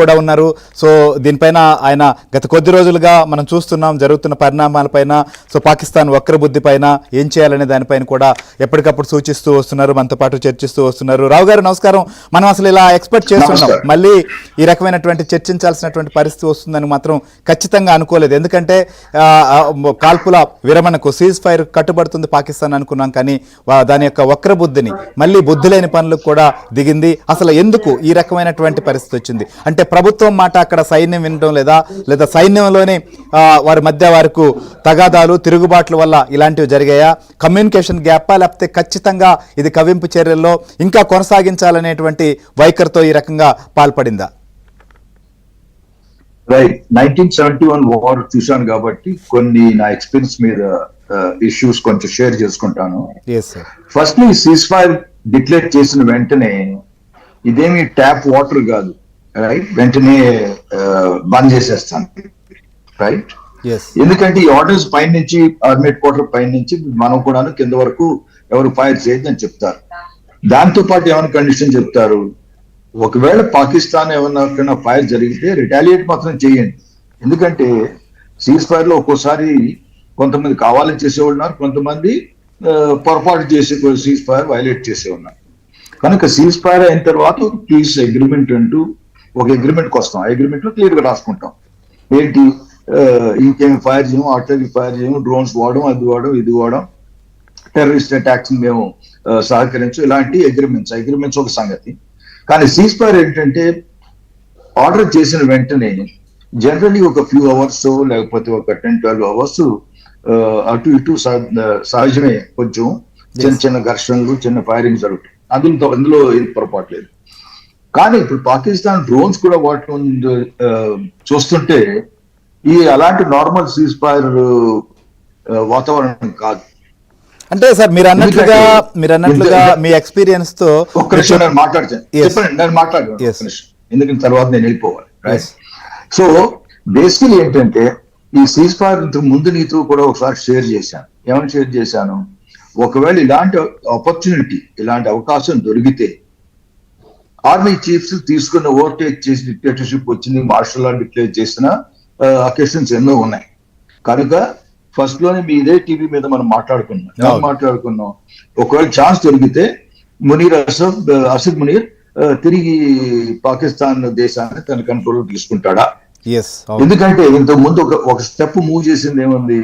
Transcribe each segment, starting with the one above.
కూడా ఉన్నారు. సో దీనిపైన ఆయన గత కొద్ది రోజులుగా మనం చూస్తున్నాం జరుగుతున్న పరిణామాలపైన, సో పాకిస్తాన్ వక్రబుద్ధి పైన ఏం చేయాలనే దానిపైన కూడా ఎప్పటికప్పుడు సూచిస్తూ వస్తున్నారు, మనతో పాటు చర్చిస్తూ వస్తున్నారు. రావు గారు నమస్కారం. మనం అసలు ఇలా ఎక్స్పెక్ట్ చేస్తున్నాం, మళ్ళీ ఈ రకమైనటువంటి చర్చించాల్సినటువంటి పరిస్థితి వస్తుందని మాత్రం ఖచ్చితంగా అనుకోలేదు. ఎందుకంటే కాల్పుల విరమణకు సీజ్ ఫైర్ కట్టుబడుతుంది పాకిస్తాన్ అనుకున్నాం, కానీ దాని యొక్క వక్రబుద్ధిని మళ్ళీ బుద్ధి లేని పనులకు కూడా దిగింది. అసలు ఎందుకు ఈ రకమైనటువంటి పరిస్థితి వచ్చింది? అంటే ప్రభుత్వం మాట అక్కడ సైన్యం వినడం లేదా సైన్యంలోనే వారి మధ్య వారికి తగాదాలు తిరుగుబాట్ల వల్ల ఇలాంటివి జరిగాయా? కమ్యూనికేషన్ గ్యాపా, లేకపోతే ఖచ్చితంగా ఇది కవింపు చర్యల్లో ఇంకా కొనసాగించాలనేటువంటి వైఖరితో ఈ రకంగా పాల్పడిందా? రైట్, 1971 వార్ చూశాను కాబట్టి కొన్ని నా ఎక్స్పీరియన్స్ మీద ఇష్యూస్ కొంచెం షేర్ చేసుకుంటాను. ఫస్ట్ సీజ్ ఫైర్ డిక్లేర్ చేసిన వెంటనే ఇదేమి ట్యాప్ వాటర్ కాదు, రైట్, వెంటనే బంద్ చేసేస్తాను, రైట్. ఎందుకంటే ఈ ఆర్డర్స్ పైన నుంచి, ఆర్మీ హెడ్ క్వార్టర్ పైన నుంచి మనం కూడా కింద వరకు ఎవరు ఫైర్ చేయొద్దని చెప్తారు. దాంతో పాటు ఏమైనా కండిషన్ చెప్తారు, ఒకవేళ పాకిస్తాన్ ఏమన్నా ఫైర్ జరిగితే రిటాలియేట్ మాత్రం చేయండి. ఎందుకంటే సీజ్ ఫైర్ లో ఒక్కోసారి కొంతమంది కావాలని చేసేవాళ్ళు ఉన్నారు, కొంతమంది పొరపాటు చేసి సీజ్ ఫైర్ వైలేట్ చేసే ఉన్నారు. కనుక సీజ్ ఫైర్ అయిన తర్వాత పీస్ అగ్రిమెంట్ అంటూ ఒక అగ్రిమెంట్కి వస్తాం. ఆ అగ్రిమెంట్ లో క్లియర్ గా రాసుకుంటాం ఏంటి, ఇంకేమి ఫైర్ చేయము, ఆర్టిలరీ ఫైర్ చేయము, డ్రోన్స్ వాడడం, అది వాడడం, ఇది వాడడం, టెర్రరిస్ట్ అటాక్స్ మేము సహకరించు, ఇలాంటి అగ్రిమెంట్స్ ఒక సంగతి. కానీ సీజ్ ఫైర్ ఏంటంటే ఆర్డర్ చేసిన వెంటనే జనరల్లీ ఒక ఫ్యూ అవర్స్ లేకపోతే ఒక 10-12 అవర్స్ అటు ఇటు సహజమే, కొంచెం చిన్న ఘర్షణలు, చిన్న ఫైరింగ్ జరుగుతాయి, అందులో పొరపాటు లేదు. కానీ ఇప్పుడు పాకిస్తాన్ డ్రోన్స్ కూడా వాడటం చూస్తుంటే ఈ అలాంటి నార్మల్ సీజ్ ఫైర్ వాతావరణం కాదు. అంటే సార్ మీరు అన్నట్లుగా మీ ఎక్స్పీరియన్స్ తో ఒక్క నిమిషం నేను మాట్లాడతాను, ఎందుకంటే తర్వాత నేను వెళ్ళిపోవాలి, రైట్. సో బేసికలీ ఏంటంటే ఈ సీజ్ ఫైర్ ముందు నీతో కూడా ఒకసారి షేర్ చేశాను. ఏమైనా షేర్ చేశాను, ఒకవేళ ఇలాంటి ఆపర్చునిటీ, ఇలాంటి అవకాశం దొరికితే ఆర్మీ చీఫ్స్ తీసుకున్న ఓవర్టేక్ చేసి డిక్టేటర్షిప్ వచ్చింది, మార్షల్ లా డిక్లేర్ చేసిన అకేషన్స్ ఎన్నో ఉన్నాయి. కనుక ఫస్ట్ లోనే మీ ఇదే టీవీ మీద మనం మాట్లాడుకున్నాం ఒకవేళ ఛాన్స్ దొరికితే అసద్ మునీర్ తిరిగి పాకిస్తాన్ దేశాన్ని తన కంట్రోల్ తీసుకుంటాడా? ఎందుకంటే ఇంతకు ముందు ఒక స్టెప్ మూవ్ చేసింది ఏముంది,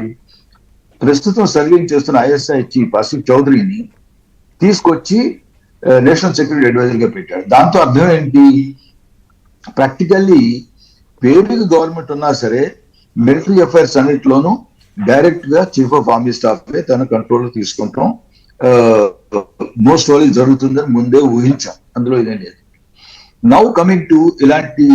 ప్రస్తుతం సర్వింగ్ చేస్తున్న ISI చీఫ్ అసిఫ్ చౌదరిని తీసుకొచ్చి నేషనల్ సెక్యూరిటీ అడ్వైజర్ గా పెట్టాడు. దాంతో అర్థం ఏంటి, ప్రాక్టికల్లీ పేరుకి గవర్నమెంట్ ఉన్నా సరే మిలిటరీ అఫైర్స్ అన్నింటిలోనూ డైరెక్ట్ గా చీఫ్ ఆఫ్ ఆర్మీ స్టాఫ్ తన కంట్రోల్ తీసుకుంటాం మోస్ట్ ఆల్ జరుగుతుందని ముందే ఊహించాం, అందులో ఇదేం లేదు. నౌ కమింగ్ టు ఇలాంటి